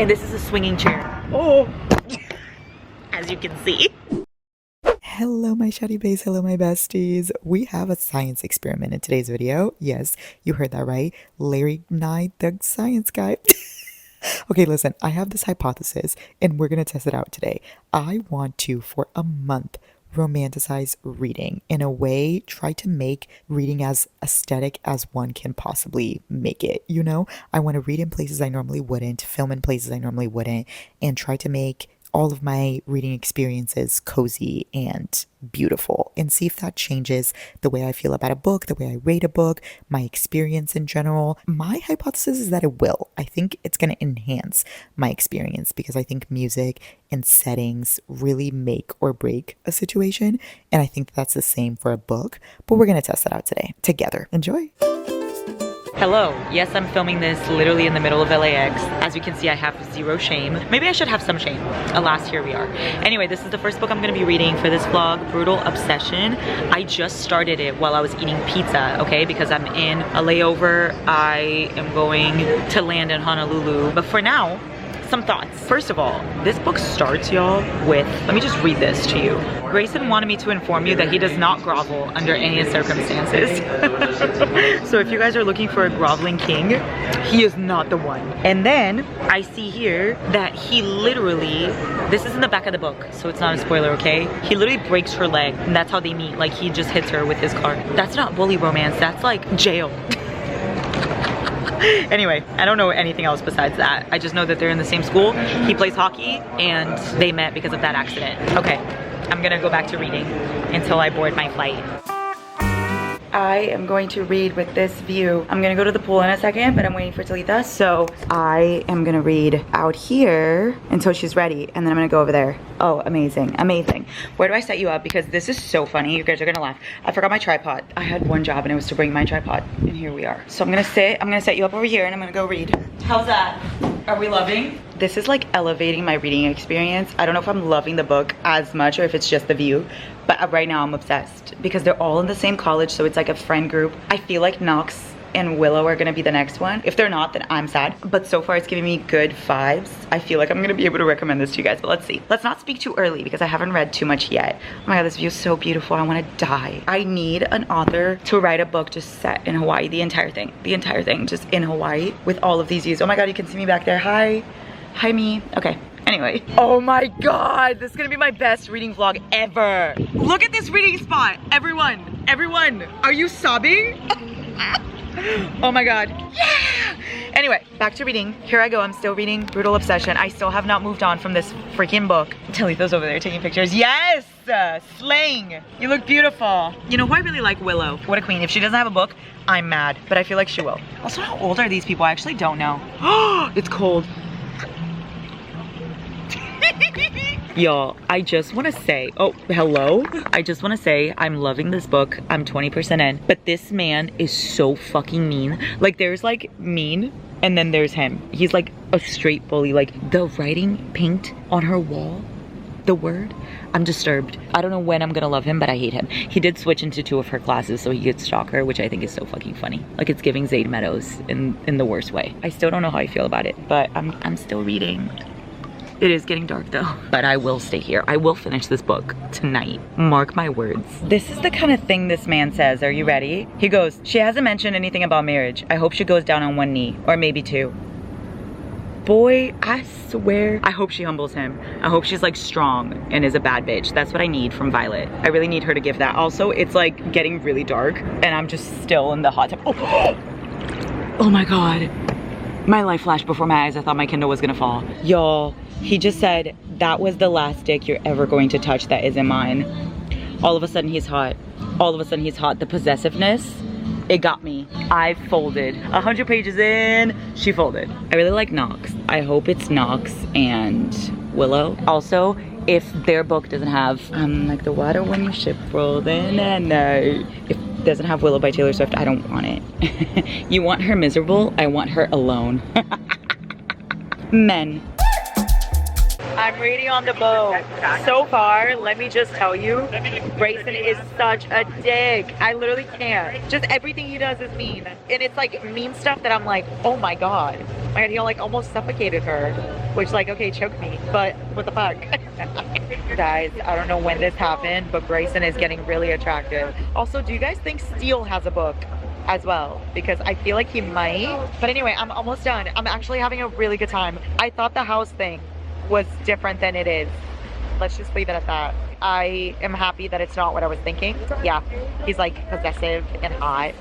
And this is a swinging chair. Oh, as you can see. Hello my shawty baes, hello my besties. We have a science experiment in today's video. Yes, you heard that right. Larry and I, the science guy. Okay, listen, I have this hypothesis and we're gonna test it out today. I want to, for a month, romanticize reading. In a way, try to make reading as aesthetic as one can possibly make it, you know? I want to read in places I normally wouldn't, film in places I normally wouldn't, and try to make all of my reading experiences cozy and beautiful, and see if that changes the way I feel about a book, the way I rate a book, my experience in general. My hypothesis is that it will. I think it's going to enhance my experience because I think music and settings really make or break a situation, and I think that's the same for a book, but we're going to test it out today together. Enjoy! Hello. Yes, I'm filming this literally in the middle of LAX. As you can see, I have zero shame. Maybe I should have some shame. Alas, here we are. Anyway, this is the first book I'm gonna be reading for this vlog, Brutal Obsession. I just started it while I was eating pizza, okay? Because I'm in a layover. I am going to land in Honolulu. But for now, some thoughts. First of all, this book starts, y'all, with, let me just read this to you. Grayson wanted me to inform you that he does not grovel under any circumstances. So if you guys are looking for a groveling king, he is not the one. And then I see here that he literally, this is in the back of the book, so it's not a spoiler, okay? He literally breaks her leg, and that's how they meet. Like, he just hits her with his car. That's not bully romance, that's like jail. Anyway, I don't know anything else besides that. I just know that they're in the same school. He plays hockey and they met because of that accident. Okay, I'm gonna go back to reading until I board my flight. I am going to read with this view. I'm gonna go to the pool in a second, but I'm waiting for Talitha. So I am gonna read out here until she's ready, and then I'm gonna go over there. Oh, amazing, amazing. Where do I set you up? Because this is so funny. You guys are gonna laugh. I forgot my tripod. I had one job and it was to bring my tripod, and here we are. So I'm gonna set you up over here and I'm gonna go read. How's that? Are we loving? This is like elevating my reading experience. I don't know if I'm loving the book as much or if it's just the view, but right now I'm obsessed because they're all in the same college, so it's like a friend group. I feel like Knox and Willow are gonna be the next one. If they're not, then I'm sad. But so far it's giving me good vibes. I feel like I'm gonna be able to recommend this to you guys, but let's see. Let's not speak too early because I haven't read too much yet. Oh my God, this view is so beautiful. I wanna die. I need an author to write a book just set in Hawaii, the entire thing just in Hawaii with all of these views. Oh my God, you can see me back there. Hi. Hi, me. Okay. Anyway, oh my God, this is gonna be my best reading vlog ever. Look at this reading spot. Everyone, are you sobbing? Oh my God, yeah! Anyway, back to reading. Here I go, I'm still reading Brutal Obsession. I still have not moved on from this freaking book. Talitha's over there taking pictures. Yes, slaying. You look beautiful. You know who I really like? Willow. What a queen. If she doesn't have a book, I'm mad, but I feel like she will. Also, how old are these people? I actually don't know. Oh, it's cold. Y'all, I just want to say, oh, hello? I just want to say I'm loving this book. I'm 20% in, but this man is so fucking mean. Like, there's like mean, and then there's him. He's like a straight bully. Like, the writing paint on her wall, the word, I'm disturbed. I don't know when I'm gonna love him, but I hate him. He did switch into 2 of her classes so he could stalk her, which I think is so fucking funny. Like, it's giving Zayd Meadows in the worst way. I still don't know how I feel about it, but I'm still reading. It is getting dark though, but I will stay here. I will finish this book tonight. Mark my words. This is the kind of thing this man says. Are you ready? He goes, she hasn't mentioned anything about marriage. I hope she goes down on 1 knee, or maybe 2. Boy, I swear. I hope she humbles him. I hope she's like strong and is a bad bitch. That's what I need from Violet. I really need her to give that. Also, it's like getting really dark and I'm just still in the hot tub. Oh, oh my God. My life flashed before my eyes. I thought my Kindle was gonna fall. Y'all, he just said, that was the last dick you're ever going to touch that isn't mine. All of a sudden he's hot. All of a sudden he's hot. The possessiveness, it got me. I folded. 100 pages in, she folded. I really like Knox. I hope it's Knox and Willow. Also, if their book doesn't have, like the water when your ship rolled in at night. If it doesn't have Willow by Taylor Swift, I don't want it. You want her miserable, I want her alone. Men. I'm reading on the boat. So far, let me just tell you, Grayson is such a dick. I literally can't. Just everything he does is mean. And it's like mean stuff that I'm like, oh my god. My god, he like almost suffocated her. Which like, okay, choke me. But what the fuck? Guys, I don't know when this happened, but Grayson is getting really attractive. Also, do you guys think Steele has a book as well? Because I feel like he might. But anyway, I'm almost done. I'm actually having a really good time. I thought the house thing was different than it is. Let's just leave it at that. I am happy that it's not what I was thinking. Yeah, he's like possessive and hot,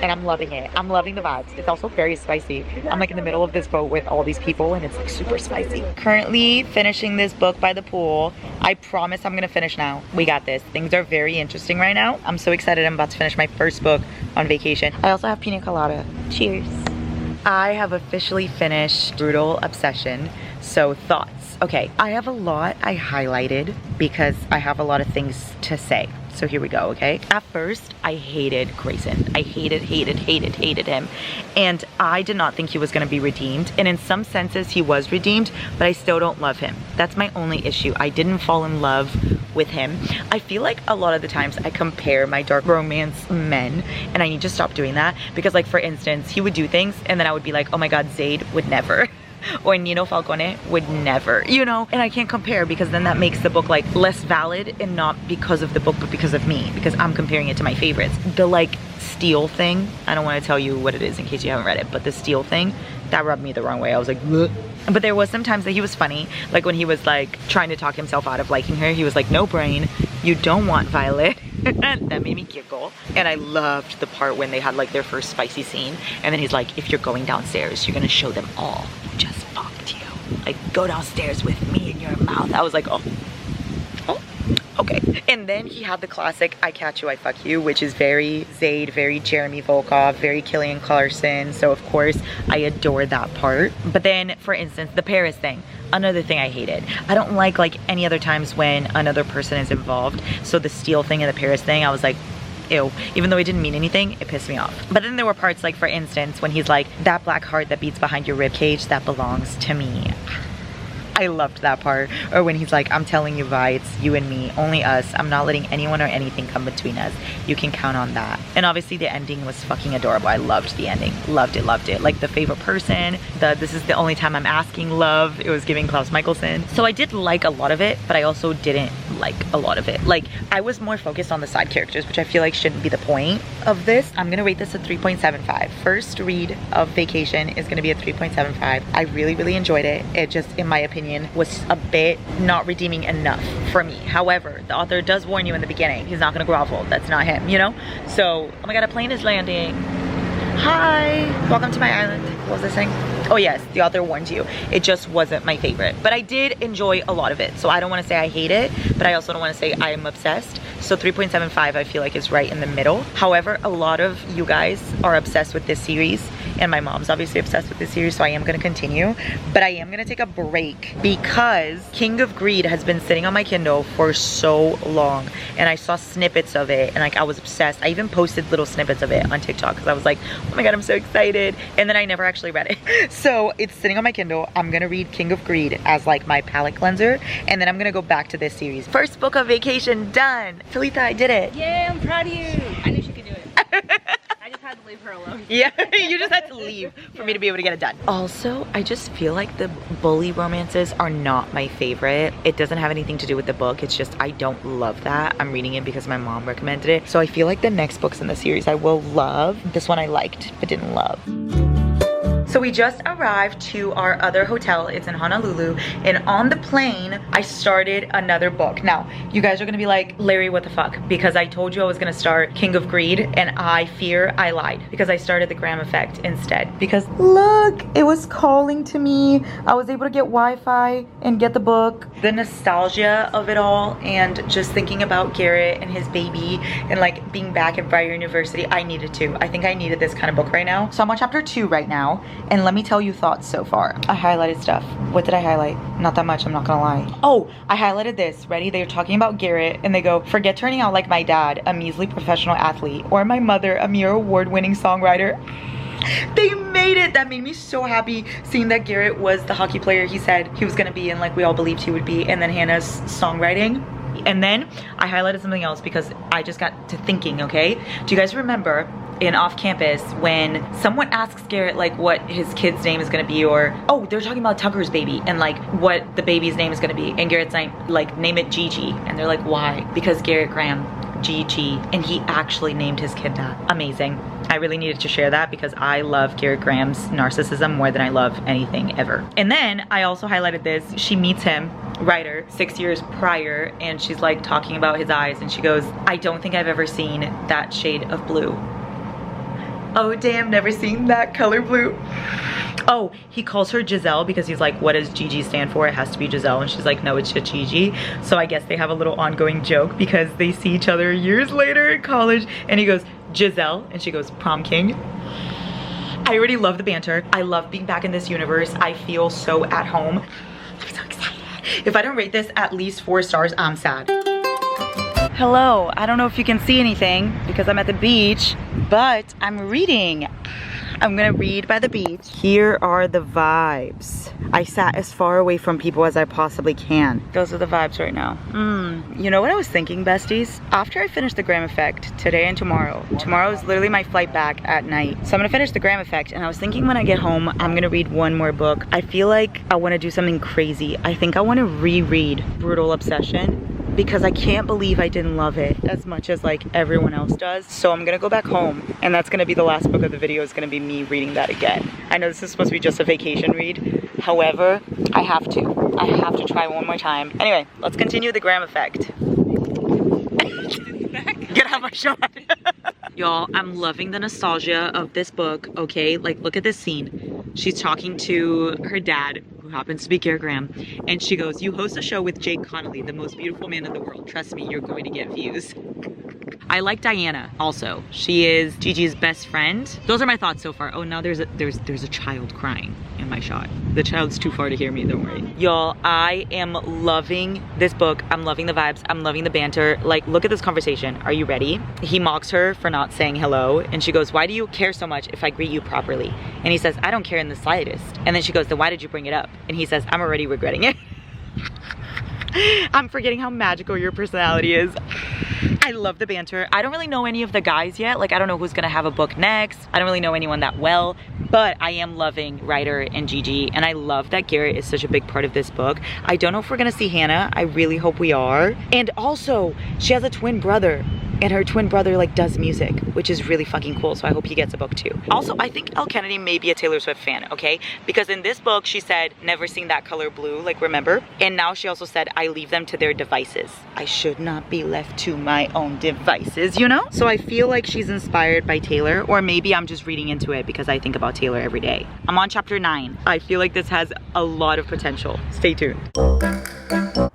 and I'm loving it. I'm loving the vibes. It's also very spicy. I'm like in the middle of this boat with all these people and it's like super spicy. Currently finishing this book by the pool. I promise I'm gonna finish now. We got this. Things are very interesting right now. I'm so excited. I'm about to finish my first book on vacation. I also have pina colada. Cheers. I have officially finished Brutal Obsession. So thoughts. Okay, I have a lot I highlighted because I have a lot of things to say. So here we go, okay? At first, I hated Grayson. I hated him. And I did not think he was gonna be redeemed. And in some senses, he was redeemed, but I still don't love him. That's my only issue. I didn't fall in love with him. I feel like a lot of the times I compare my dark romance men, and I need to stop doing that because, like, for instance, he would do things and then I would be like, oh my god, Zayd would never. Or Nino Falcone would never, you know? And I can't compare because then that makes the book like less valid, and not because of the book but because of me, because I'm comparing it to my favorites. The like Steele thing, I don't want to tell you what it is in case you haven't read it, but the Steele thing, that rubbed me the wrong way. I was like, bleh. But there was some times that he was funny, like when he was like trying to talk himself out of liking her. He was like, no brain, you don't want Violet. That made me giggle. And I loved the part when they had like their first spicy scene, and then he's like, if you're going downstairs, you're gonna show them all who just fucked you. Like, go downstairs with me in your mouth. I was like, oh, okay. And then he had the classic I catch you, I fuck you, which is very Zayd, very Jeremy Volkov, very Killian Clarkson. So of course I adore that part. But then, for instance, the Paris thing, another thing I hated. I don't like any other times when another person is involved. So the Steele thing and the Paris thing, I was like, ew. Even though it didn't mean anything, it pissed me off. But then there were parts, like for instance, when he's like, that black heart that beats behind your rib cage, that belongs to me. I loved that part. Or when he's like, I'm telling you, Vi, it's you and me, only us. I'm not letting anyone or anything come between us. You can count on that. And obviously the ending was fucking adorable. I loved the ending. Loved it, loved it. Like the favorite person, this is the only time I'm asking love. It was giving Klaus Michelson. So I did like a lot of it, but I also didn't like a lot of it. Like, I was more focused on the side characters, which I feel like shouldn't be the point of this. I'm gonna rate this a 3.75. First read of Vacation is gonna be a 3.75. I really, really enjoyed it. It just, in my opinion, was a bit not redeeming enough for me. However, the author does warn you in the beginning, he's not gonna grovel. That's not him, you know? So, oh my god, a plane is landing. Hi, welcome to my island. What was I saying? Oh yes, the author warned you. It just wasn't my favorite, but I did enjoy a lot of it. So I don't want to say I hate it, but I also don't want to say I am obsessed. So 3.75 I feel like is right in the middle. However, a lot of you guys are obsessed with this series, and my mom's obviously obsessed with this series, so I am going to continue. But I am going to take a break because King of Greed has been sitting on my Kindle for so long, and I saw snippets of it, and like I was obsessed. I even posted little snippets of it on TikTok because I was like, oh my god, I'm so excited. And then I never actually read it. So it's sitting on my Kindle. I'm going to read King of Greed as like my palate cleanser, and then I'm going to go back to this series. First book of Vacation done. Talitha, I did it. Yay, I'm proud of you. I knew she could do it. I just had to leave her alone. Yeah, you just had to leave for me to be able to get it done. Also, I just feel like the bully romances are not my favorite. It doesn't have anything to do with the book. It's just I don't love that. I'm reading it because my mom recommended it. So I feel like the next books in the series I will love. This one I liked but didn't love. So we just arrived to our other hotel. It's in Honolulu, and on the plane I started another book. Now you guys are gonna be like, Larry, what the fuck? Because I told you I was gonna start King of Greed, and I fear I lied because I started The Graham Effect instead. Because look, it was calling to me. I was able to get Wi-Fi and get the book. The nostalgia of it all, and just thinking about Garrett and his baby, and like being back at Briar University, I needed to. I think I needed this kind of book right now. So I'm on chapter 2 right now. And let me tell you thoughts so far. I highlighted stuff. What did I highlight? Not that much, I'm not gonna lie. Oh, I highlighted this. Ready? They're talking about Garrett, and they go, forget turning out like my dad, a measly professional athlete, or my mother, a mere award-winning songwriter. They made it. That made me so happy seeing that Garrett was the hockey player he said he was gonna be, and like we all believed he would be, and then Hannah's songwriting. And then I highlighted something else because I just got to thinking, okay? Do you guys remember in Off Campus when someone asks Garrett like what his kid's name is gonna be, or oh, they're talking about Tucker's baby and like what the baby's name is gonna be, and Garrett's like name it Gigi, and they're like, why? Because Garrett Graham, Gigi, and he actually named his kid that. Amazing. I really needed to share that because I love Garrett Graham's narcissism more than I love anything ever. And then I also highlighted this. She meets him, Ryder, 6 years prior, and she's like talking about his eyes, and she goes, I don't think I've ever seen that shade of blue. Oh damn, never seen that color blue. Oh, he calls her Giselle because he's like, what does Gigi stand for? It has to be Giselle. And she's like, no, it's just Gigi. So I guess they have a little ongoing joke because they see each other years later in college, and he goes, Giselle, and she goes, prom king. I already love the banter. I love being back in this universe. I feel so at home. I'm so excited. If I don't rate this at least 4 stars, I'm sad. Hello, I don't know if you can see anything because I'm at the beach, but I'm reading. I'm gonna read by the beach. Here are the vibes. I sat as far away from people as I possibly can. Those are the vibes right now. You know what I was thinking, besties? After I finish the Graham Effect today and tomorrow is literally my flight back at night. So I'm gonna finish the Graham Effect, and I was thinking when I get home, I'm gonna read one more book. I feel like I wanna do something crazy. I think I wanna reread Brutal Obsession, because I can't believe I didn't love it as much as like everyone else does. So I'm gonna go back home, and that's gonna be the last book of the video, is gonna be me reading that again. I know this is supposed to be just a vacation read. However, I have to try one more time. Anyway, let's continue the Graham Effect. Get out my shot. Y'all, I'm loving the nostalgia of this book, okay? Like, look at this scene. She's talking to her dad, who happens to be Garrett Graham, and she goes, you host a show with Jake Connolly, the most beautiful man in the world. Trust me, you're going to get views. I like Diana also. She is Gigi's best friend. Those are my thoughts so far. Oh, now there's a child crying in my shot. The child's too far to hear me, don't worry. Y'all, I am loving this book. I'm loving the vibes. I'm loving the banter. Like, look at this conversation. Are you ready? He mocks her for not saying hello, and she goes, why do you care so much if I greet you properly? And he says, I don't care in the slightest. And then she goes, then why did you bring it up? And he says, I'm already regretting it. I'm forgetting how magical your personality is. I love the banter. I don't really know any of the guys yet. Like, I don't know who's gonna have a book next. I don't really know anyone that well, but I am loving Ryder and Gigi, and I love that Garrett is such a big part of this book. I don't know if we're gonna see Hannah. I really hope we are. And also, she has a twin brother, and her twin brother like does music, which is really fucking cool. So I hope he gets a book too. Also, I think Elle Kennedy may be a Taylor Swift fan, okay? Because in this book, she said, never seen that color blue, like remember? And now she also said, I leave them to their devices. I should not be left to my own devices, you know? So I feel like she's inspired by Taylor, or maybe I'm just reading into it because I think about Taylor every day. I'm on chapter 9. I feel like this has a lot of potential. Stay tuned.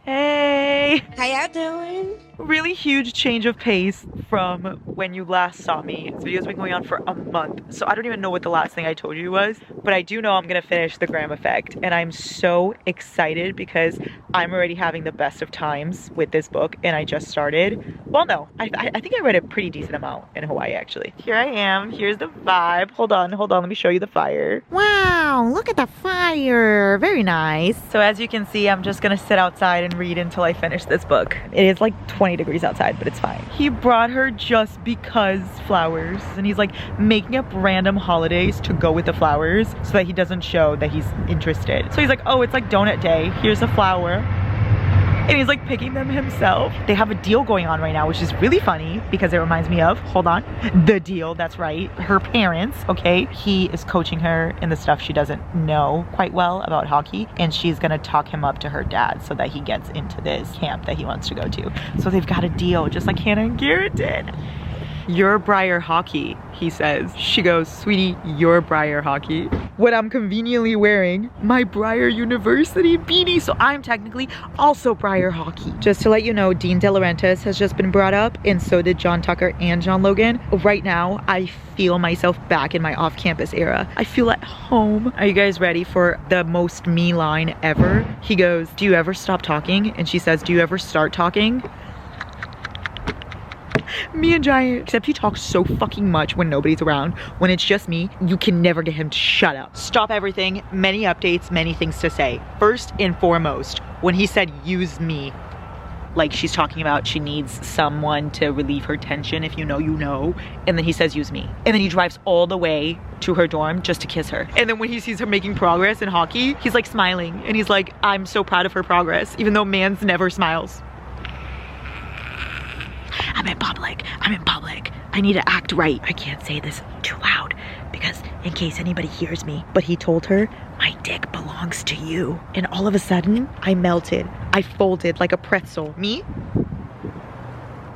Hey! How y'all doing? Really huge change of pace from when you last saw me. This video's been going on for a month, so I don't even know what the last thing I told you was, but I do know I'm gonna finish the Graham Effect, and I'm so excited because I'm already having the best of times with this book, and I just started. Well, no, I think I read a pretty decent amount in Hawaii, actually. Here I am. Here's the vibe. Hold on, let me show you the fire. Wow, look at the fire. Very nice. So as you can see, I'm just gonna sit outside and read until I finish this book. It is like 20 degrees outside, but it's fine. He brought her just because flowers, and he's like making up random holidays to go with the flowers so that he doesn't show that he's interested. So he's like, oh, it's like donut day. Here's a flower. And he's like picking them himself. They have a deal going on right now, which is really funny because it reminds me of, hold on, The Deal, that's right, her parents, okay? He is coaching her in the stuff she doesn't know quite well about hockey, and she's gonna talk him up to her dad so that he gets into this camp that he wants to go to. So they've got a deal, just like Hannah and Garrett did. You're Briar Hockey, he says. She goes, sweetie, you're Briar Hockey. What I'm conveniently wearing, my Briar University beanie, so I'm technically also Briar Hockey. Just to let you know, Dean De Laurentiis has just been brought up, and so did John Tucker and John Logan. Right now, I feel myself back in my off-campus era. I feel at home. Are you guys ready for the most me line ever? He goes, do you ever stop talking? And she says, do you ever start talking? Me and Giant. Except he talks so fucking much when nobody's around. When it's just me, you can never get him to shut up. Stop everything. Many updates, many things to say. First and foremost, when he said use me, like she's talking about she needs someone to relieve her tension. If you know, you know. And then he says use me. And then he drives all the way to her dorm just to kiss her. And then when he sees her making progress in hockey, he's like smiling. And he's like, I'm so proud of her progress, even though Mans never smiles. I'm in public. I'm in public. I need to act right. I can't say this too loud because in case anybody hears me. But he told her, my dick belongs to you. And all of a sudden, I melted. I folded like a pretzel. Me?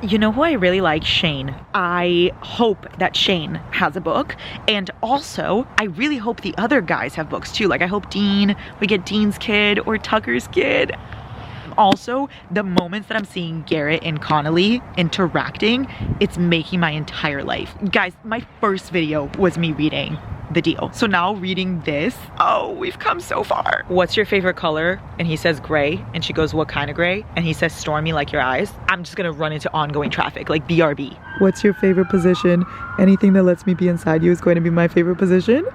You know who I really like? Shane. I hope that Shane has a book. And also, I really hope the other guys have books too. Like I hope we get Dean's kid or Tucker's kid. Also, the moments that I'm seeing Garrett and Connolly interacting, it's making my entire life. Guys, my first video was me reading The Deal. So now reading this, oh, we've come so far. What's your favorite color? And he says gray. And she goes, what kind of gray? And he says stormy like your eyes. I'm just gonna run into ongoing traffic, like BRB. What's your favorite position? Anything that lets me be inside you is going to be my favorite position.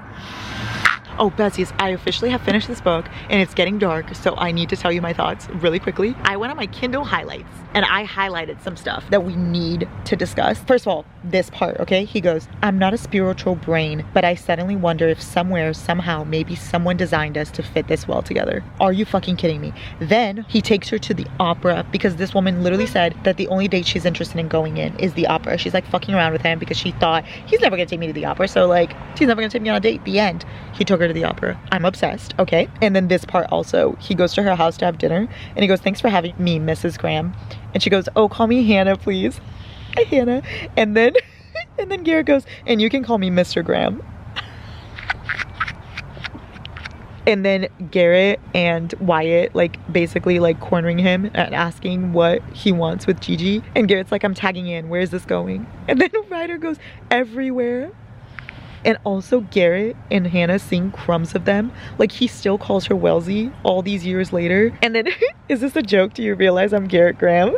Oh, Bessies, I officially have finished this book and it's getting dark, so I need to tell you my thoughts really quickly. I went on my Kindle highlights and I highlighted some stuff that we need to discuss. First of all, this part, okay? He goes, I'm not a spiritual brain, but I suddenly wonder if somewhere, somehow, maybe someone designed us to fit this well together. Are you fucking kidding me? Then he takes her to the opera because this woman literally said that the only date she's interested in going in is the opera. She's like fucking around with him because she thought he's never gonna take me to the opera, so like, he's never gonna take me on a date, the end. He took her to the opera. I'm obsessed, okay? And then this part also, he goes to her house to have dinner and he goes, thanks for having me, Mrs. Graham. And she goes, oh, call me Hannah, please. Hi, Hannah. And then Garrett goes, and you can call me Mr. Graham. And then Garrett and Wyatt like basically like cornering him and asking what he wants with Gigi. And Garrett's like, I'm tagging in, where is this going? And then Ryder goes, everywhere. And also Garrett and Hannah seeing crumbs of them. Like he still calls her Wellesley all these years later. And then, is this a joke? Do you realize I'm Garrett Graham?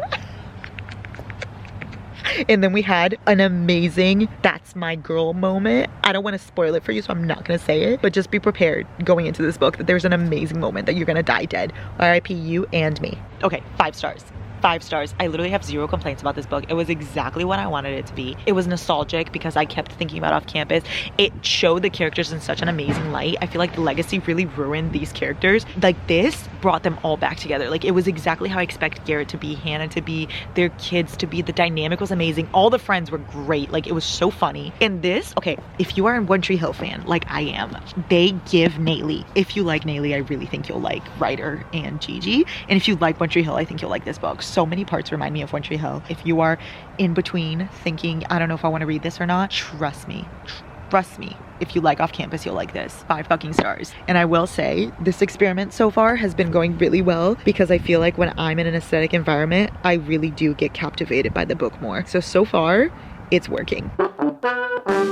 And then we had an amazing that's my girl moment. I don't want to spoil it for you, so I'm not going to say it. But just be prepared going into this book that there's an amazing moment that you're going to die dead. R.I.P. you and me. Okay, 5 stars. 5 stars. I literally have 0 complaints about this book. It was exactly what I wanted it to be. It was nostalgic because I kept thinking about off campus. It showed the characters in such an amazing light. I feel like the legacy really ruined these characters. Like this brought them all back together. Like it was exactly how I expected Garrett to be, Hannah to be, their kids to be. The dynamic was amazing. All the friends were great. Like it was so funny. And this, okay, if you are a One Tree Hill fan, like I am, they give Nayli. If you like Nayli, I really think you'll like Ryder and Gigi. And if you like One Tree Hill, I think you'll like this book. So many parts remind me of One Tree Hill. If you are in between thinking, I don't know if I want to read this or not, trust me. Trust me. If you like Off Campus, you'll like this. 5 fucking stars. And I will say, this experiment so far has been going really well because I feel like when I'm in an aesthetic environment, I really do get captivated by the book more. So far, it's working.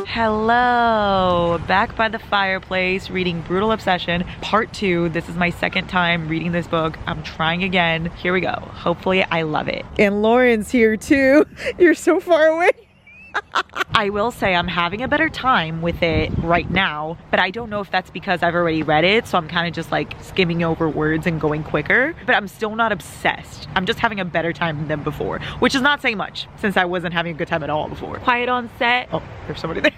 Hello, back by the fireplace reading Brutal Obsession part 2. This is my second time reading this book. I'm trying again. Here we go. Hopefully I love it. And Lauren's here too. You're so far away. I will say I'm having a better time with it right now, but I don't know if that's because I've already read it, so I'm kind of just like skimming over words and going quicker, but I'm still not obsessed. I'm just having a better time than before, which is not saying much since I wasn't having a good time at all before. Quiet on set. Oh, there's somebody there.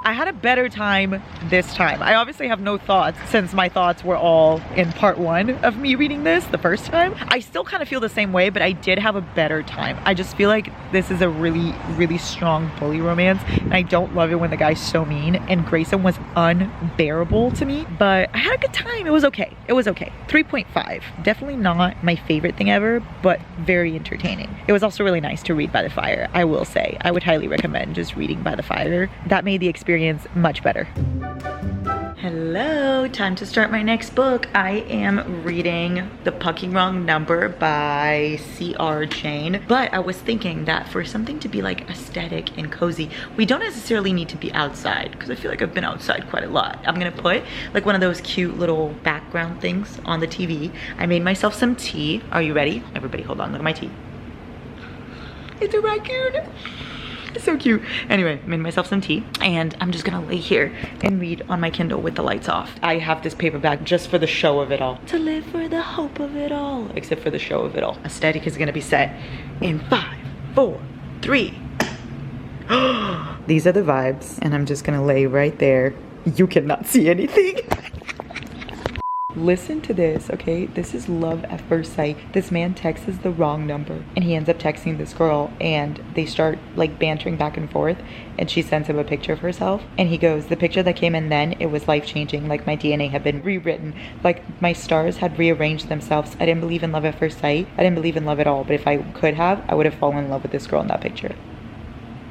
I had a better time this time. I obviously have no thoughts since my thoughts were all in part 1 of me reading this the first time. I still kind of feel the same way, but I did have a better time. I just feel like this is a really, really strong bully romance, and I don't love it when the guy's so mean, and Grayson was unbearable to me, but I had a good time. It was okay. It was okay. 3.5. Definitely not my favorite thing ever, but very entertaining. It was also really nice to read by the fire, I will say. I would highly recommend just reading by the fire. That made the experience much better. Hello, time to start my next book. I am reading The Fucking Wrong Number by C.R. Jane, but I was thinking that for something to be like aesthetic and cozy, we don't necessarily need to be outside, because I feel like I've been outside quite a lot. I'm gonna put like one of those cute little background things on the TV. I made myself some tea. Are you ready? Everybody hold on, look at my tea. It's a raccoon. So cute. Anyway, made myself some tea and I'm just gonna lay here and read on my Kindle with the lights off. I have this paperback just for the show of it all. To live for the hope of it all. Except for the show of it all. Aesthetic is gonna be set in 5, 4, 3. These are the vibes and I'm just gonna lay right there. You cannot see anything. Listen to this, okay? This is love at first sight. This man texts the wrong number and he ends up texting this girl and they start like bantering back and forth and she sends him a picture of herself and he goes, the picture that came in then, it was life-changing. Like my DNA had been rewritten. Like my stars had rearranged themselves. I didn't believe in love at first sight. I didn't believe in love at all. But if I could have, I would have fallen in love with this girl in that picture.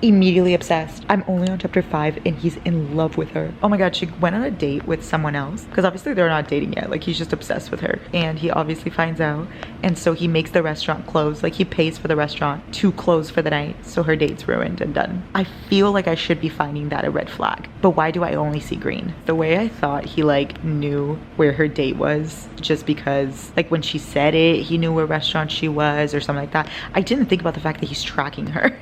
Immediately obsessed. I'm only on chapter 5 and he's in love with her. Oh my god, she went on a date with someone else because obviously they're not dating yet. Like he's just obsessed with her and he obviously finds out and so he makes the restaurant close. Like he pays for the restaurant to close for the night so her date's ruined and done. I feel like I should be finding that a red flag, but why do I only see green? The way I thought he like knew where her date was just because like when she said it, he knew where restaurant she was or something like that. I didn't think about the fact that he's tracking her.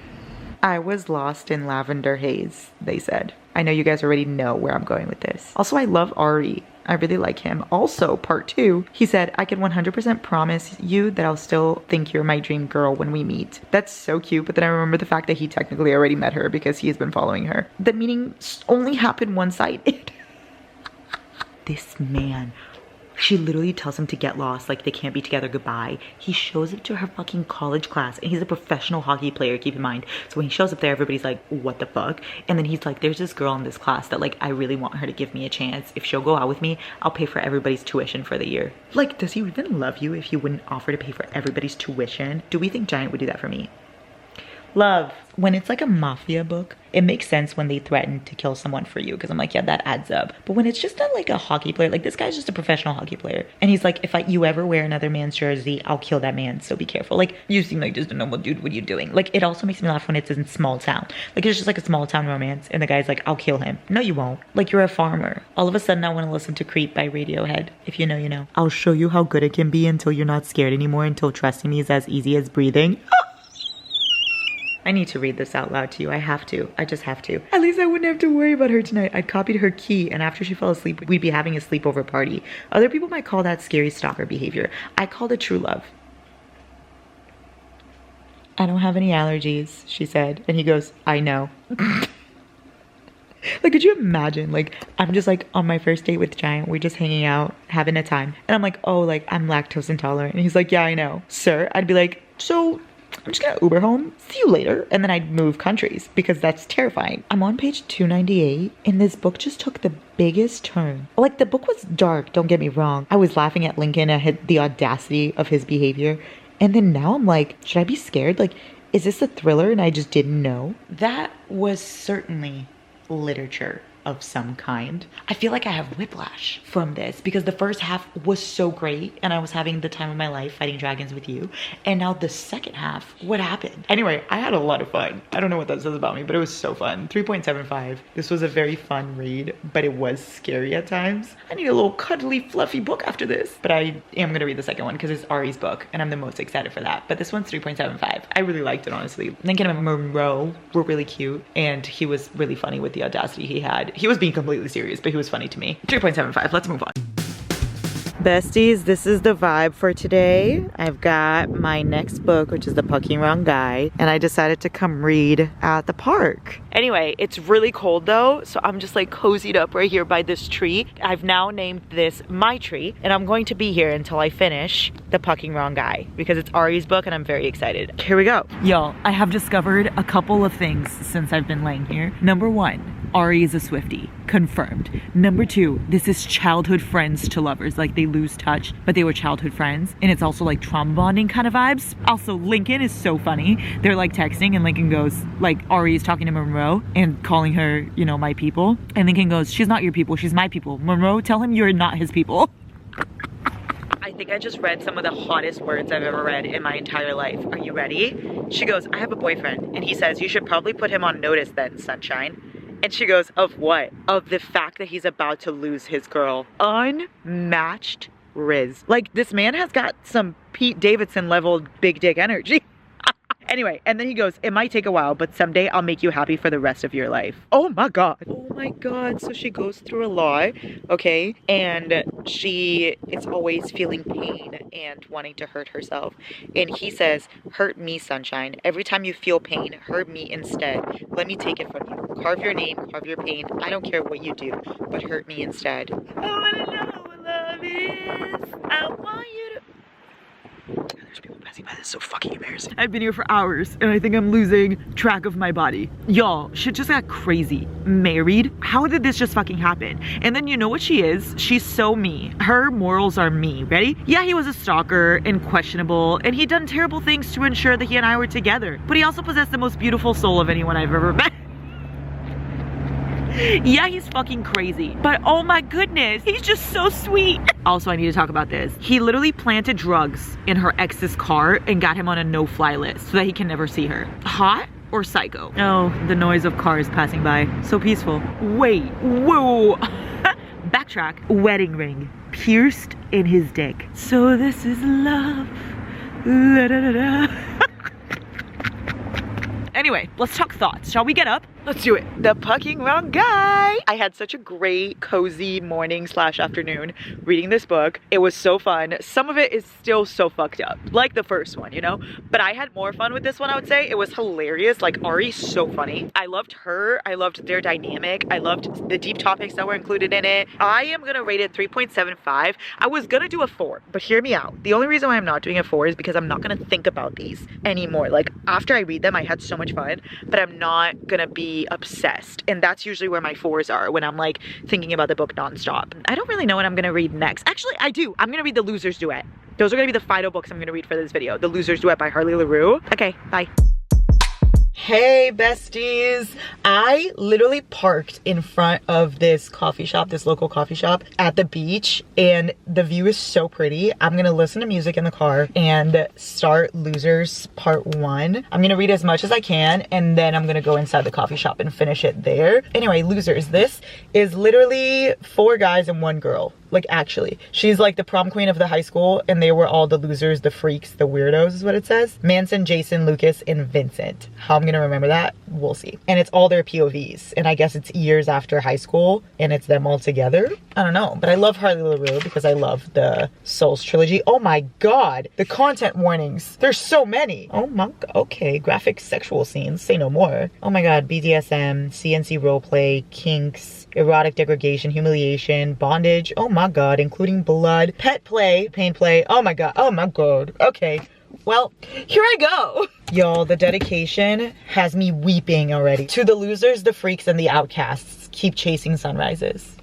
I was lost in lavender haze, they said. I know you guys already know where I'm going with this. Also, I love Ari. I really like him. Also, part 2, he said, I can 100% promise you that I'll still think you're my dream girl when we meet. That's so cute, but then I remember the fact that he technically already met her because he has been following her. That meaning only happened one-sided. This man. She literally tells him to get lost, like they can't be together, goodbye. He shows up to her fucking college class and he's a professional hockey player, keep in mind. So when he shows up there, everybody's like, what the fuck? And then he's like, there's this girl in this class that like, I really want her to give me a chance. If she'll go out with me, I'll pay for everybody's tuition for the year. Like, does he even love you if you wouldn't offer to pay for everybody's tuition? Do we think Giant would do that for me? Love. When it's like a mafia book, it makes sense when they threaten to kill someone for you because I'm like, yeah, that adds up. But when it's just like a hockey player, like this guy's just a professional hockey player and he's like, if you ever wear another man's jersey, I'll kill that man, so be careful. Like, you seem like just a normal dude, what are you doing? Like, it also makes me laugh when it's in small town. Like, it's just like a small town romance and the guy's like, I'll kill him. No, you won't. Like, you're a farmer. All of a sudden, I want to listen to Creep by Radiohead. If you know, you know. I'll show you how good it can be until you're not scared anymore, until trusting me is as easy as breathing. I need to read this out loud to you. I have to. I just have to. At least I wouldn't have to worry about her tonight. I'd copied her key and after she fell asleep, we'd be having a sleepover party. Other people might call that scary stalker behavior. I called it true love. I don't have any allergies, she said. And he goes, I know. Like, could you imagine? Like, I'm just like on my first date with Giant. We're just hanging out, having a time. And I'm like, oh, like, I'm lactose intolerant. And he's like, yeah, I know. Sir, I'd be like, so I'm just gonna Uber home, see you later. And then I'd move countries because that's terrifying. I'm on page 298 and this book just took the biggest turn. Like, the book was dark, don't get me wrong. I was laughing at Lincoln at the audacity of his behavior. And then now I'm like, should I be scared? Like, is this a thriller and I just didn't know? That was certainly literature of some kind. I feel like I have whiplash from this because the first half was so great and I was having the time of my life fighting dragons with you, and now the second half, what happened? Anyway, I had a lot of fun. I don't know what that says about me, but it was so fun. 3.75. This was a very fun read, but it was scary at times. I need a little cuddly fluffy book after this, but I am gonna read the second one because it's Ari's book and I'm the most excited for that. But this one's 3.75. I really liked it, honestly. Lincoln and Monroe were really cute and he was really funny with the audacity he had. He was being completely serious, but he was funny to me. 3.75, let's move on. Besties, this is the vibe for today. I've got my next book, which is The Fucking Wrong Guy, and I decided to come read at the park. Anyway, it's really cold though, so I'm just like cozied up right here by this tree. I've now named this my tree, and I'm going to be here until I finish The Fucking Wrong Guy because it's Ari's book and I'm very excited. Here we go. Y'all, I have discovered a couple of things since I've been laying here. Number 1, Ari is a Swiftie, confirmed. Number 2, this is childhood friends to lovers. Like, they lose touch, but they were childhood friends. And it's also like trauma bonding kind of vibes. Also, Lincoln is so funny. They're like texting and Lincoln goes, like, Ari is talking to Monroe and calling her, you know, my people. And Lincoln goes, she's not your people, she's my people. Monroe, tell him you're not his people. I think I just read some of the hottest words I've ever read in my entire life. Are you ready? She goes, I have a boyfriend. And he says, you should probably put him on notice then, sunshine. And she goes, of what? Of the fact that he's about to lose his girl. Unmatched riz. Like, this man has got some Pete Davidson level big dick energy. Anyway, and then he goes, it might take a while, but someday I'll make you happy for the rest of your life. Oh my God. Oh my God. So she goes through a lot, okay? And she is always feeling pain and wanting to hurt herself. And he says, hurt me, sunshine. Every time you feel pain, hurt me instead. Let me take it from you. Carve your name, carve your pain. I don't care what you do, but hurt me instead. I wanna know what love is. I want you to... There's people passing by. This is so fucking embarrassing. I've been here for hours and I think I'm losing track of my body. Y'all, shit just got crazy. Married? How did this just fucking happen? And then you know what she is? She's so me. Her morals are me. Ready? Yeah, he was a stalker and questionable, and he'd done terrible things to ensure that he and I were together. But he also possessed the most beautiful soul of anyone I've ever met. Yeah, he's fucking crazy, but oh my goodness, he's just so sweet. Also, I need to talk about this. He literally planted drugs in her ex's car and got him on a no-fly list so that he can never see her. Hot or psycho? Oh, the noise of cars passing by. So peaceful. Wait, whoa. Backtrack. Wedding ring pierced in his dick. So this is love. La, da, da, da. Anyway, let's talk thoughts. Shall we get up? Let's do it. The fucking wrong guy. I had such a great cozy morning / afternoon reading this book. It was so fun. Some of it is still so fucked up, like the first one, you know? But I had more fun with this one, I would say. It was hilarious. Like, Ari's so funny. I loved her. I loved their dynamic. I loved the deep topics that were included in it. I am gonna rate it 3.75. I was gonna do a 4, but hear me out. The only reason why I'm not doing a 4 is because I'm not gonna think about these anymore. Like, after I read them, I had so much fun, but I'm not gonna be obsessed, and that's usually where my 4s are, when I'm like thinking about the book nonstop. I don't really know what I'm gonna read next. Actually, I do. I'm gonna read The Loser's Duet. Those are gonna be the final books I'm gonna read for this video. The Loser's Duet by Harley LaRue. Okay, bye. Hey besties, I literally parked in front of this coffee shop, this local coffee shop at the beach, and the view is so pretty. I'm gonna listen to music in the car and start Losers Part 1. I'm gonna read as much as I can, and then I'm gonna go inside the coffee shop and finish it there. Anyway, Losers, this is literally 4 guys and 1 girl. Like, actually, she's like the prom queen of the high school, and they were all the losers, the freaks, the weirdos is what it says. Manson, Jason, Lucas, and Vincent. How I'm gonna remember that, we'll see. And it's all their POVs, and I guess it's years after high school, and it's them all together. I don't know, but I love Harley LaRue because I love the Souls trilogy. Oh my God, the content warnings. There's so many. Oh my, okay, graphic sexual scenes, say no more. Oh my God, BDSM, CNC roleplay, kinks, erotic degradation, humiliation, bondage, oh my God, including blood, pet play, pain play, oh my God, okay. Well, here I go. Y'all, the dedication has me weeping already. To the losers, the freaks, and the outcasts, keep chasing sunrises.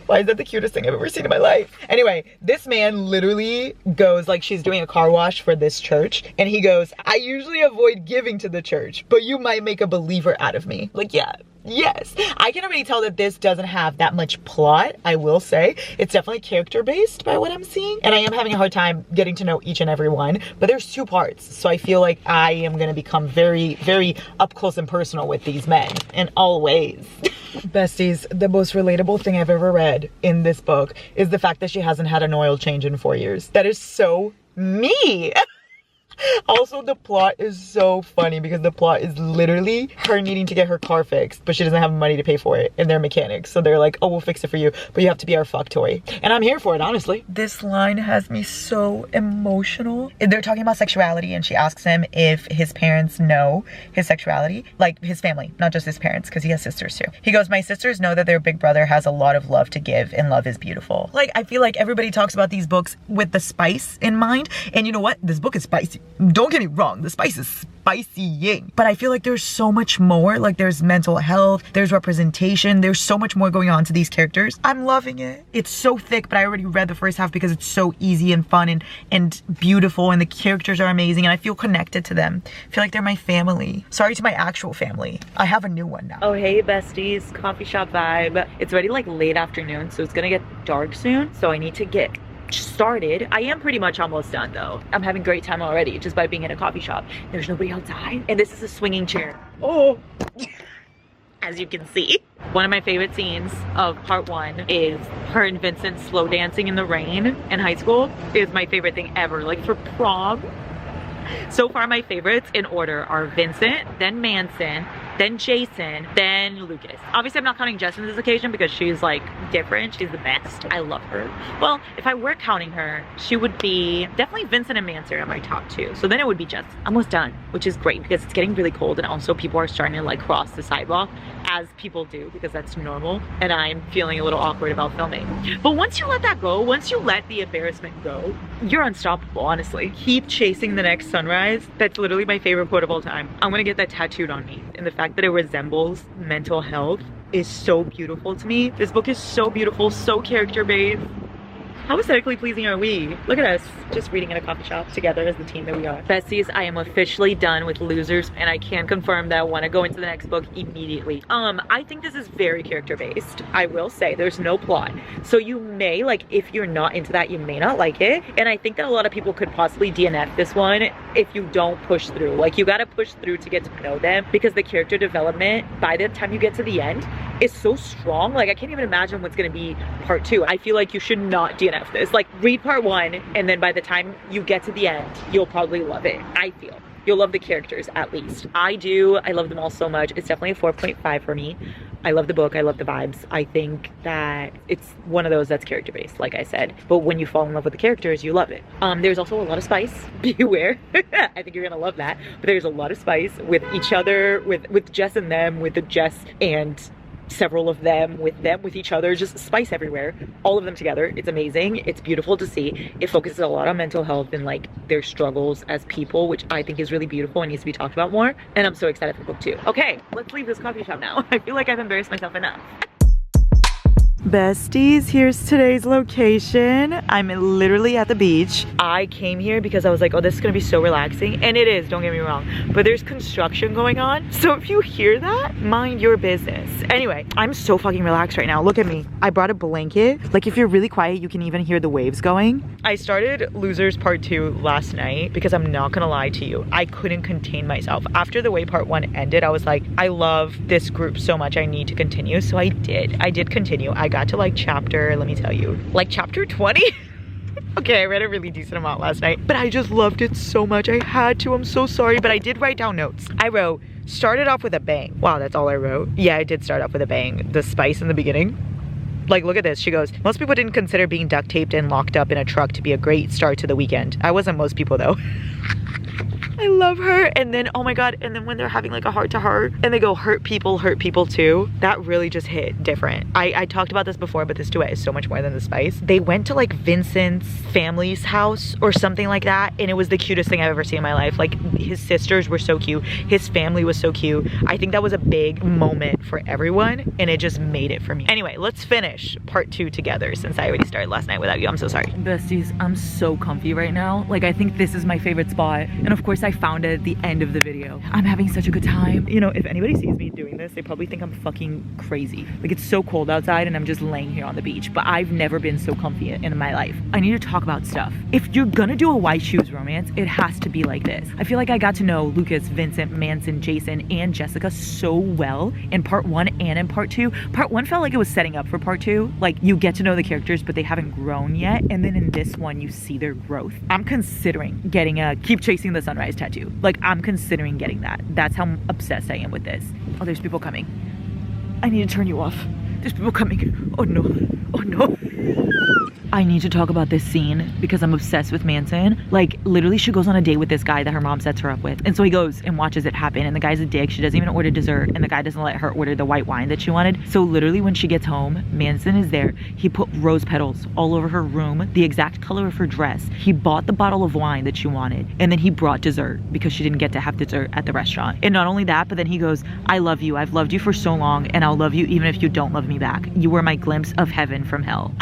Why is that the cutest thing I've ever seen in my life? Anyway, this man literally goes, like, she's doing a car wash for this church, and he goes, I usually avoid giving to the church, but you might make a believer out of me. Like, yeah. Yes, I can already tell that this doesn't have that much plot, I will say. It's definitely character based by what I'm seeing. And I am having a hard time getting to know each and every one, but there's 2 parts. So I feel like I am gonna become very, very up close and personal with these men in all ways. Besties, the most relatable thing I've ever read in this book is the fact that she hasn't had an oil change in 4 years. That is so me. Also, the plot is so funny because the plot is literally her needing to get her car fixed, but she doesn't have money to pay for it, and they're mechanics, so they're like, oh, we'll fix it for you, but you have to be our fuck toy. And I'm here for it, honestly. This line has me so emotional. They're talking about sexuality, and she asks him if his parents know his sexuality, like his family, not just his parents, because he has sisters too. He goes, my sisters know that their big brother has a lot of love to give, and love is beautiful. Like, I feel like everybody talks about these books with the spice in mind, and you know what? This book is spicy. Don't get me wrong, the spice is spicy-ing. But I feel like there's so much more. Like, there's mental health, there's representation, there's so much more going on to these characters. I'm loving it. It's so thick, but I already read the first half because it's so easy and fun and beautiful, and the characters are amazing, and I feel connected to them. I feel like they're my family. Sorry to my actual family. I have a new one now. Oh, hey besties, coffee shop vibe. It's already like late afternoon, so it's gonna get dark soon, so I need to get started. I am pretty much almost done though. I'm having great time already just by being in a coffee shop. There's nobody outside, and this is a swinging chair. Oh, as you can see. One of my favorite scenes of part 1 is her and Vincent slow dancing in the rain in high school. Is my favorite thing ever. Like, for prom, So far, my favorites in order are Vincent, then Manson, then Jason, then Lucas. Obviously, I'm not counting Jess in this occasion because she's like different. She's the best. I love her. Well, if I were counting her, she would be definitely Vincent and Manson are my top two. So then it would be Jess. Almost done, which is great because it's getting really cold and also people are starting to like cross the sidewalk, as people do because that's normal, and I'm feeling a little awkward about filming. But once you let that go, once you let the embarrassment go, you're unstoppable, honestly. Keep chasing the next sunrise. That's literally my favorite quote of all time. I'm gonna get that tattooed on me. And the fact that it resembles mental health is so beautiful to me. This book is so beautiful, so character-based. How aesthetically pleasing are we? Look at us, just reading in a coffee shop together as the team that we are. Besties, I am officially done with Losers, and I can confirm that I want to go into the next book immediately. I think this is very character-based. I will say, there's no plot. So you may, like, if you're not into that, you may not like it. And I think that a lot of people could possibly DNF this one if you don't push through. Like, you gotta push through to get to know them because the character development, by the time you get to the end, is so strong. Like, I can't even imagine what's gonna be part 2. I feel like you should not DNF this. Like, read part 1 and then by the time you get to the end, you'll probably love it. I feel you'll love the characters, at least. I do. I love them all so much. It's definitely a 4.5 for me. I love the book. I love the vibes. I think that it's one of those that's character based, like I said, but when you fall in love with the characters, you love it. There's also a lot of spice. Beware. I think you're gonna love that, but there's a lot of spice with each other, with Jess and them, with the Jess and several of them, with each other, just spice everywhere, all of them together. It's amazing. It's beautiful to see. It focuses a lot on mental health and like their struggles as people, which I think is really beautiful and needs to be talked about more, and I'm so excited for book 2. Okay, let's leave this coffee shop now. I feel like I've embarrassed myself enough. Besties, here's today's location. I'm literally at the beach. I came here because I was like, oh, this is gonna be so relaxing, and it is, don't get me wrong, but there's construction going on, so if you hear that, mind your business. Anyway, I'm so fucking relaxed right now. Look at me. I brought a blanket. Like, if you're really quiet, you can even hear the waves going. I started Losers Part 2 last night because I'm not gonna lie to you, I couldn't contain myself. After the way Part 1 ended, I was like, I love this group so much, I need to continue. So I did continue. I got to like chapter, let me tell you, like chapter 20. Okay, I read a really decent amount last night, but I just loved it so much. I had to. I'm so sorry, but I did write down notes. I wrote, started off with a bang. Wow, that's all I wrote. Yeah, I did start off with a bang. The spice in the beginning. Like, look at this. She goes, most people didn't consider being duct taped and locked up in a truck to be a great start to the weekend. I wasn't most people though. I love her. And then, oh my God, and then when they're having like a heart-to-heart and they go, hurt people too, that really just hit different. I talked about this before, but this duet is so much more than the spice. They went to like Vincent's family's house or something like that, and it was the cutest thing I've ever seen in my life. Like, his sisters were so cute, his family was so cute. I think that was a big moment for everyone, and it just made it for me. Anyway, let's finish part 2 together since I already started last night without you. I'm so sorry. Besties, I'm so comfy right now. Like, I think this is my favorite spot, and of course I found it at the end of the video. I'm having such a good time. You know, if anybody sees me doing this, they probably think I'm fucking crazy. Like, it's so cold outside and I'm just laying here on the beach, but I've never been so comfy in my life. I need to talk about stuff. If you're gonna do a white shoes romance, it has to be like this. I feel like I got to know Lucas, Vincent, Manson, Jason, and Jessica so well in part 1 and in part 2. Part 1 felt like it was setting up for part 2. Like, you get to know the characters, but they haven't grown yet. And then in this one, you see their growth. I'm considering getting a Keep Chasing the Sunrise tattoo. Like, I'm considering getting that. That's how obsessed I am with this. Oh, there's people coming. I need to turn you off. There's people coming. Oh no. Oh no. I need to talk about this scene because I'm obsessed with Manson. Like, literally, she goes on a date with this guy that her mom sets her up with. And so he goes and watches it happen. And the guy's a dick. She doesn't even order dessert. And the guy doesn't let her order the white wine that she wanted. So literally, when she gets home, Manson is there. He put rose petals all over her room, the exact color of her dress. He bought the bottle of wine that she wanted. And then he brought dessert because she didn't get to have dessert at the restaurant. And not only that, but then he goes, I love you. I've loved you for so long. And I'll love you even if you don't love me back. You were my glimpse of heaven from hell.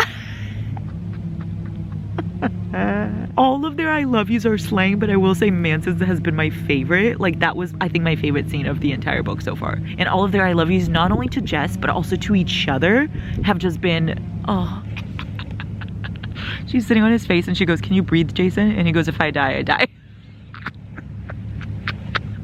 All of their I love yous are slang, but I will say Manson's has been my favorite. Like, that was, I think, my favorite scene of the entire book so far. And all of their I love yous, not only to Jess, but also to each other, have just been, oh. She's sitting on his face and she goes, can you breathe, Jason? And he goes, if I die, I die.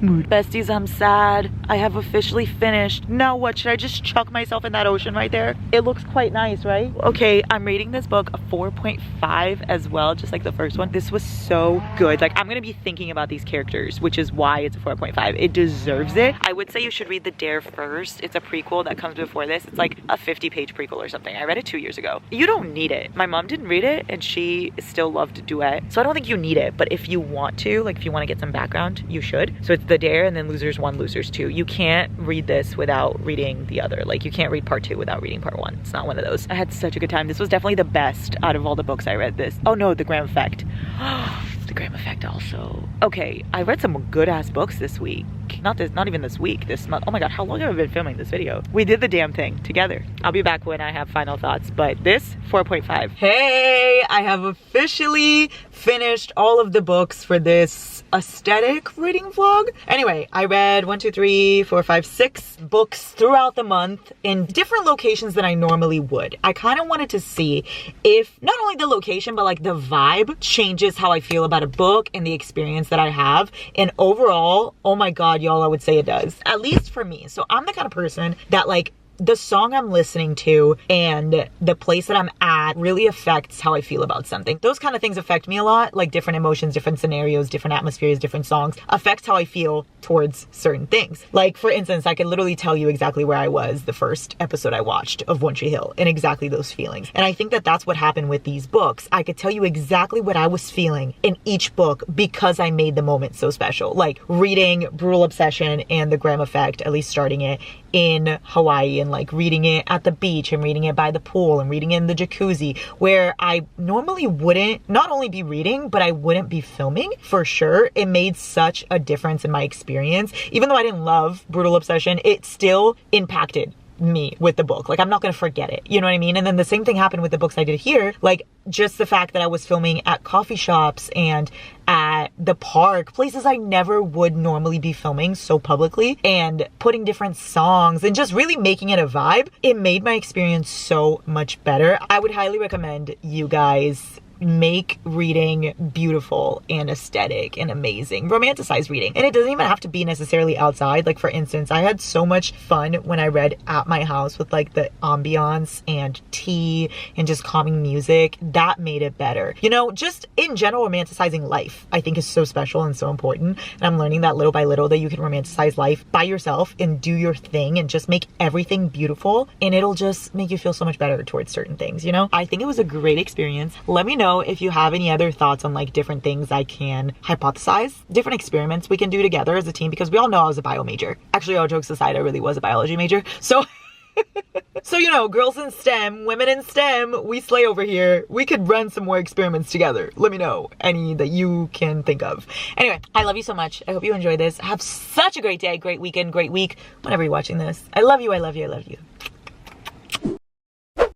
mood. Besties, I'm sad. I have officially finished. Now what? Should I just chuck myself in that ocean right there? It looks quite nice, right? Okay, I'm rating this book a 4.5 as well, just like the first one. This was so good. Like, I'm gonna be thinking about these characters, which is why it's a 4.5. It deserves it. I would say you should read The Dare first. It's a prequel that comes before this. It's like a 50-page prequel or something. I read it 2 years ago. You don't need it. My mom didn't read it and she still loved Duet. So I don't think you need it, but if you want to, like if you want to get some background, you should. So it's The Dare and then Losers 1, Losers 2. You can't read this without reading the other. Like you can't read part 2 without reading part 1. It's not one of those. I had such a good time. This was definitely the best out of all the books I read this. Oh no, The Graham Effect. The Graham Effect also. Okay, I read some good ass books this week. Not even this week, this month. Oh my god, how long have I been filming this video? We did the damn thing together. I'll be back when I have final thoughts, but this, 4.5. Hey, I have officially finished all of the books for this aesthetic reading vlog. Anyway, I read 1, 2, 3, 4, 5, 6 books throughout the month in different locations than I normally would. I kind of wanted to see if not only the location, but like the vibe changes how I feel about a book and the experience that I have. And overall, oh my god, y'all, I would say it does. At least for me. So I'm the kind of person that like the song I'm listening to and the place that I'm at really affects how I feel about something. Those kind of things affect me a lot, like different emotions, different scenarios, different atmospheres, different songs affects how I feel towards certain things. Like for instance, I could literally tell you exactly where I was the first episode I watched of One Tree Hill and exactly those feelings. And I think that that's what happened with these books. I could tell you exactly what I was feeling in each book because I made the moment so special. Like reading Brutal Obsession and The Graham Effect, at least starting it in Hawaii and like reading it at the beach and reading it by the pool and reading it in the jacuzzi where I normally wouldn't not only be reading, but I wouldn't be filming for sure. It made such a difference in my experience. Even though I didn't love Brutal Obsession, it still impacted me with the book. Like I'm not gonna forget it, you know what I mean? And then the same thing happened with the books I did here. Like just the fact that I was filming at coffee shops and at the park, places I never would normally be filming so publicly, and putting different songs and just really making it a vibe, it made my experience so much better. I would highly recommend you guys make reading beautiful and aesthetic and amazing. Romanticize reading. And it doesn't even have to be necessarily outside. Like for instance, I had so much fun when I read at my house with like the ambiance and tea and just calming music. That made it better. You know, just in general, romanticizing life I think is so special and so important. And I'm learning that little by little that you can romanticize life by yourself and do your thing and just make everything beautiful, and it'll just make you feel so much better towards certain things, you know? I think it was a great experience. Let me know if you have any other thoughts on like different things I can hypothesize, different experiments we can do together as a team, because we all know I was a bio major. Actually, all jokes aside, I really was a biology major. So you know, girls in STEM, women in STEM, we slay over here. We could run some more experiments together. Let me know any that you can think of. Anyway, I love you so much. I hope you enjoy this. Have such a great day, great weekend, great week, whenever you're watching this. I love you, I love you, I love you.